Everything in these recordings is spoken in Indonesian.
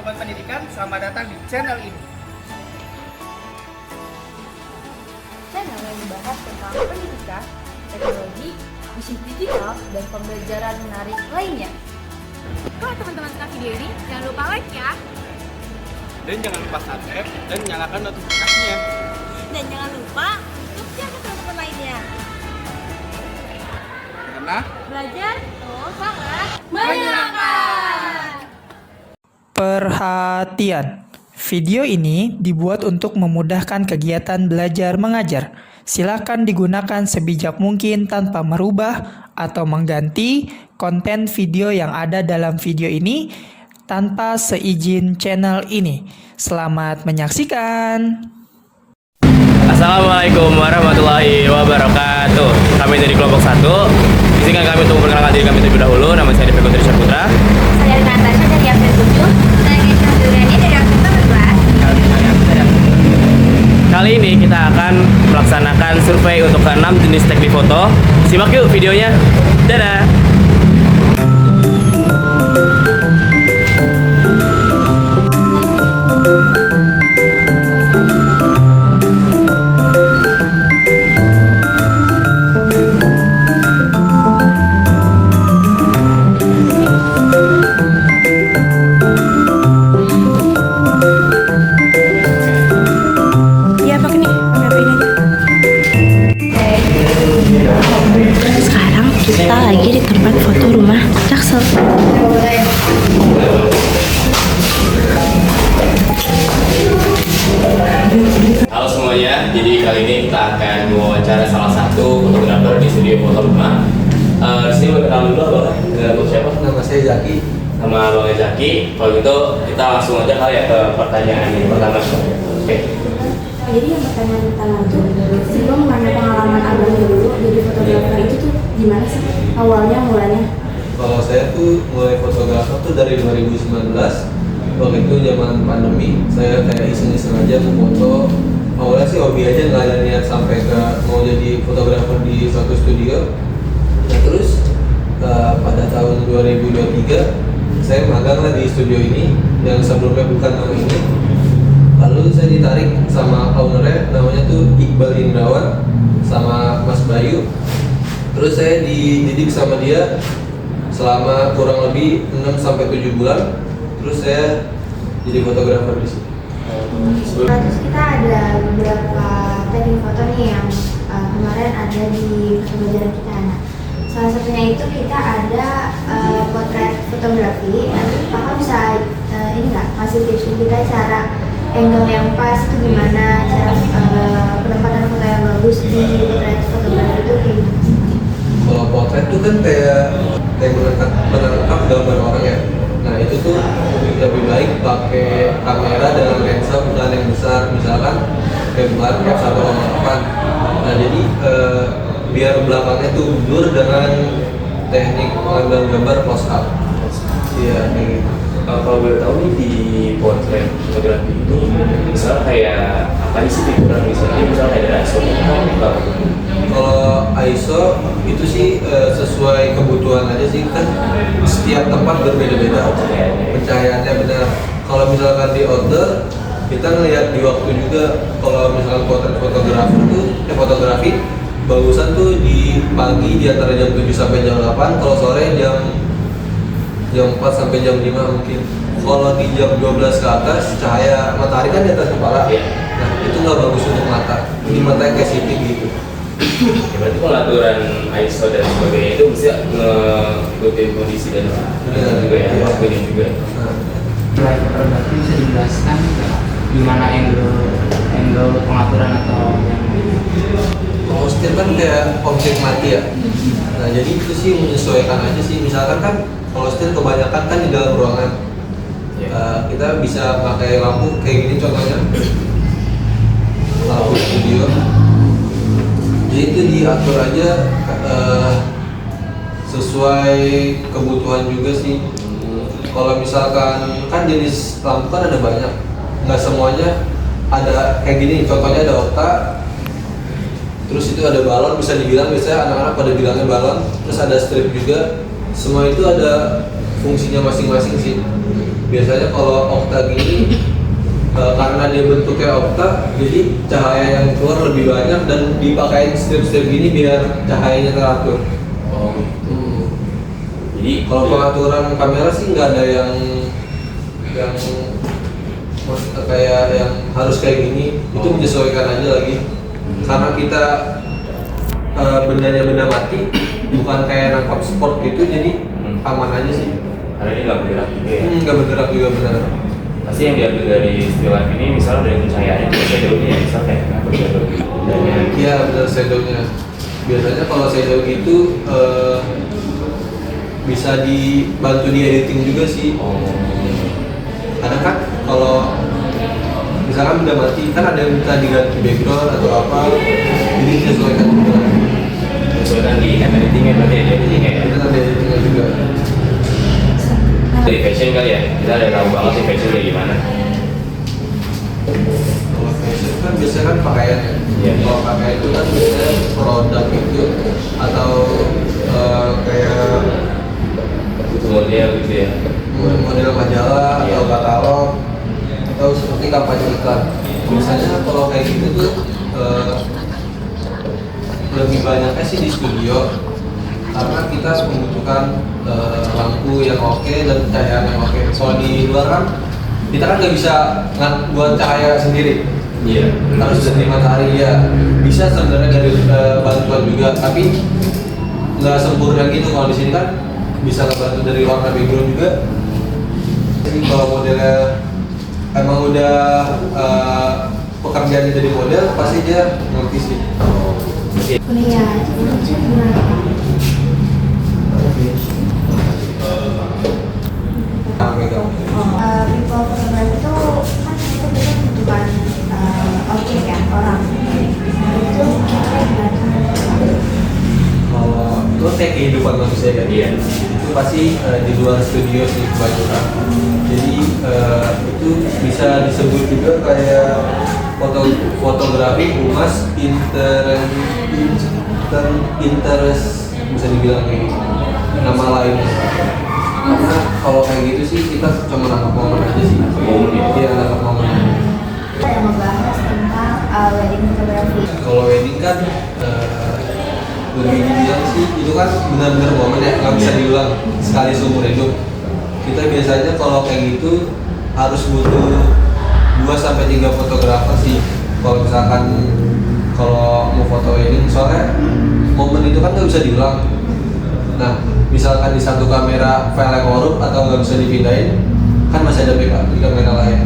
Sobat Pendidikan, selamat datang di channel ini. Channel yang membahas tentang pendidikan, teknologi, bisnis digital, dan pembelajaran menarik lainnya. Kalau teman-teman suka video ini, jangan lupa like ya. Dan jangan lupa subscribe dan nyalakan notifikasinya. Dan jangan lupa untuk share ke teman-teman lainnya. Karena Belajar terus sangat menyenangkan. Perhatian, video ini dibuat untuk memudahkan kegiatan belajar mengajar. Silakan digunakan sebijak mungkin tanpa merubah atau mengganti konten video yang ada dalam video ini tanpa seizin channel ini. Selamat menyaksikan. Assalamualaikum warahmatullahi wabarakatuh. Kami dari kelompok 1. Izinkan kami untuk memperkenalkan diri kami terlebih dahulu. Nama saya Devi Kutrisha Putra. Saya Natasha dari absen 7. Saya Keisha Duriani dari absen 14. Kali ini kita akan melaksanakan survei untuk ke-6 jenis teknik foto. Simak yuk videonya. Dadah. Sekarang kita lagi di tempat foto rumah Jaksel. Halo semuanya, jadi kali ini kita akan mewawancara salah satu fotografer di studio foto rumah. Di sini mau kenal dulu boleh? Dengan siapa? Nama saya Zaki. Nama Bang Zaki. Kalau gitu kita langsung aja kali ya ke pertanyaan yang pertama. Oke. Jadi yang pertanyaan pertama itu sebelum mengenai pengalaman abang dulu jadi fotografer itu tuh gimana sih awalnya mulanya? Kalau saya tuh mulai fotografer tuh dari 2019. Waktu itu zaman pandemi, saya kayak iseng-iseng aja mau foto. Awalnya sih hobi aja, nggak ada niat sampai ke mau jadi fotografer di suatu studio. Nah terus pada tahun 2023 saya magang lah di studio ini yang sebelumnya bukan nama ini. Lalu saya ditarik sama ownernya, namanya tuh Iqbal Indrawan sama Mas Bayu. Terus saya dididik sama dia selama kurang lebih 6-7 bulan. Terus saya jadi fotografer di sini. Terus kita ada beberapa teknik foto nih yang kemarin ada di pembelajaran kita. Nah, salah satunya itu kita ada potret fotografi. Nanti kakak bisa ini nggak kasih tips kita cara angle yang pas itu gimana, cara penempatan foto yang bagus di potret fotografi itu gimana? Kalau potret itu kan kayak menangkap gambar orang ya. Nah itu tuh lebih baik pakai kamera dengan lensa ukuran yang besar, misalkan f1 f1.8. Nah jadi biar belakangnya tuh blur dengan teknik pengambilan gambar close up. Iya kayak gitu. Kalau boleh tahu nih di potret fotografi itu misalnya kayak apa sih figuran misalnya kayak ada ISO Kalau ISO itu sih sesuai kebutuhan aja sih, kan setiap tempat berbeda-beda pencahayaannya benar. Kalau misalkan di outdoor kita ngelihat di waktu juga. Kalau misalkan potret fotografi bagusan tuh di pagi di antara jam 7 sampai jam 8, kalau sore jam 4 sampai jam 5 mungkin. Kalau di jam 12 ke atas cahaya matahari kan di atas kepala. Nah itu nggak bagus untuk mata. Jadi matanya kayak sipit gitu. Ya, berarti kalau aturan ISO dan sebagainya itu mesti ngikutin kondisi dan juga ya, waktunya juga. Mulai fotografi bisa dijelaskan gimana angle pengaturan atau yang Kalau setir kan kayak objek mati ya. Nah jadi itu sih menyesuaikan aja sih. Misalkan kan kalau setir kebanyakan kan di dalam ruangan. Kita bisa pakai lampu kayak gini contohnya, lampu studio. Jadi itu diatur aja sesuai kebutuhan juga sih. Kalau misalkan kan jenis lampu kan ada banyak, nggak semuanya ada kayak gini. Contohnya ada okta, terus itu ada balon, bisa dibilang biasanya anak-anak pada bilangnya balon. Terus ada strip juga. Semua itu ada fungsinya masing-masing sih. biasanya kalau okta gini karena dia bentuknya okta, jadi cahaya yang keluar lebih banyak dan dipakai strip-strip gini biar cahayanya teratur. Oh gitu. Jadi Kalau pengaturan kamera sih nggak ada yang kayak yang harus kayak gini, itu menyesuaikan aja lagi. Karena kita bendanya benda mati, bukan kayak nangkap sport gitu, jadi aman aja sih. karena ini nggak bergerak juga ya. Nggak bergerak juga benar. Pasti yang diambil dari still life ini misalnya dari cahayanya ke shadow-nya ya, misal kayak nggak bergerak bedanya. Iya benar, shadow-nya. Biasanya kalau shadow gitu bisa dibantu di editing juga sih. Karena kan kalau misalkan udah mati kan ada yang minta diganti background atau apa, jadi disesuaikan juga. Sesuaikan di editingnya berarti ya, editingnya ya. Kita ada editingnya juga. Dari fashion kali ya, kita ada tahu banget sih fashion kayak gimana. Kalau fashion kan biasanya kan pakaian ya. Iya. Kalau pakaian itu kan biasanya produk itu atau kayak Itu model gitu ya. model majalah Iya. atau katalog atau seperti kampanye iklan. Biasanya kalau kayak gitu tuh lebih banyaknya sih di studio karena kita membutuhkan lampu yang oke dan cahaya yang oke. Soal di luar kan kita kan nggak bisa buat cahaya sendiri. Iya. Harus dari matahari ya. Bisa sebenarnya dari bantuan juga, tapi nggak sempurna gitu. Kalau di sini kan bisa ngebantu dari warna background juga. Jadi kalau modelnya emang udah pekerjaannya jadi model, pasti dia ngerti sih. Kuliah, jadi gimana? Megang. People photography itu kan kita membutuhkan objek ya, orang. Itu kita gimana? Kalau itu kayak kehidupan manusia kan, Iya. itu pasti di luar studio sih kebanyakan. Jadi itu bisa disebut juga kayak fotografi humas interest bisa dibilang kayak gitu. Nama lain. Karena kalau kayak gitu sih kita cuma nangkap momen aja sih. Momen ya? Iya, nangkap momen. Kita yang membahas tentang wedding photography. Kalau wedding kan lebih dibilang sih itu kan benar-benar momen ya, nggak bisa diulang sekali seumur hidup. Kita biasanya kalau kayak gitu harus butuh 2-3 fotografer sih. Kalau misalkan kalau mau foto wedding, soalnya momen itu kan nggak bisa diulang. Nah, misalkan di satu kamera file yang korup atau nggak bisa dipindahin, kan masih ada backup di kamera lain.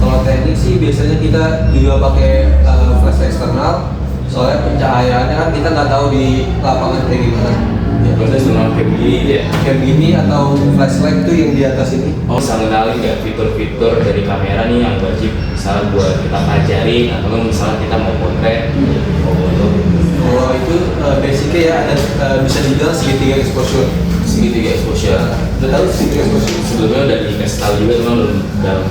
Kalau teknik sih biasanya kita juga pakai flash eksternal, soalnya pencahayaannya kan kita nggak tahu di lapangan kayak gimana. Ya, Terus eksternal kayak begini ya. kayak gini atau flashlight tuh yang di atas ini. Oh, bisa ngenalin nggak fitur-fitur dari kamera nih yang wajib misalnya buat kita pelajari atau misalnya kita mau potret, mau foto. Kalau itu basicnya ya ada bisa dibilang segitiga exposure. Segitiga exposure. Udah tahu segitiga exposure? Sebelumnya udah dikasih tahu juga cuma belum dalam.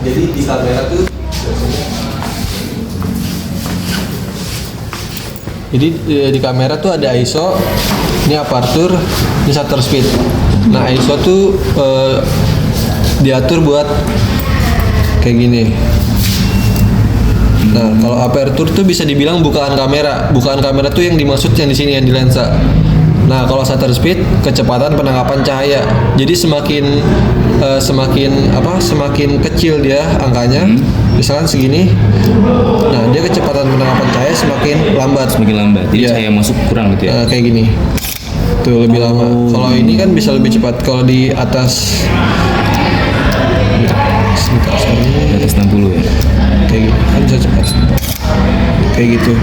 Jadi di kamera tuh jadi di kamera tuh ada ISO, ini aperture, ini shutter speed. Nah ISO tuh diatur buat kayak gini. Nah kalau aperture tuh bisa dibilang bukaan kamera. Bukaan kamera tuh yang dimaksud yang di sini yang di lensa. Nah kalau shutter speed kecepatan penangkapan cahaya. Jadi semakin kecil dia angkanya, misalkan segini. Nah dia kecepatan penangkapan cahaya semakin lambat. Semakin lambat. Jadi Iya. cahaya masuk kurang gitu ya. Kayak gini. Tuh lebih lama. Kalau ini kan bisa lebih cepat. Kalau di atas sebentar, sorry. Di atas 60 ya. Kayak gitu kan bisa cepat. Kayak gitu.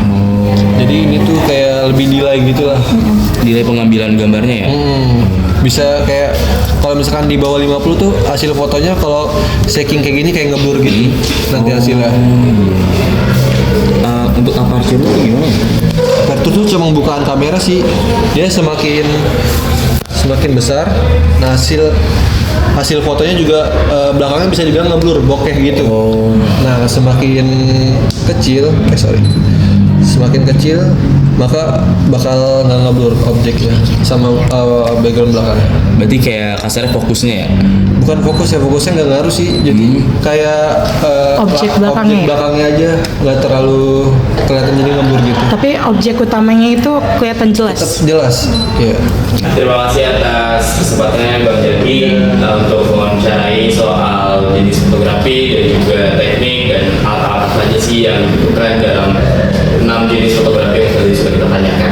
Oh. Jadi ini tuh kayak lebih delay gitu lah. Nilai pengambilan gambarnya ya. Bisa kayak kalau misalkan di bawah 50 tuh hasil fotonya kalau shaking kayak gini kayak ngeblur gitu nanti hasilnya. Untuk aperture itu gimana? Aperture tuh cuma bukaan kamera sih. Dia semakin besar. Nah hasil fotonya juga belakangnya bisa dibilang ngeblur, bokeh gitu. Nah semakin kecil, semakin kecil maka bakal nggak ngeblur objeknya sama background belakangnya. Berarti kayak kasarnya fokusnya ya? Bukan fokusnya nggak ngaruh sih. Jadi kayak Objek belakangnya ya? aja nggak terlalu kelihatan jadi ngeblur gitu. Tapi objek utamanya itu kelihatan jelas. Tetap jelas. Iya. Terima kasih atas kesempatannya Bang Jaki untuk mewawancarai soal jenis fotografi dan juga teknik dan alat-alat apa aja sih yang dibutuhkan dalam 6 jenis fotografi yang tadi sudah kita tanyakan.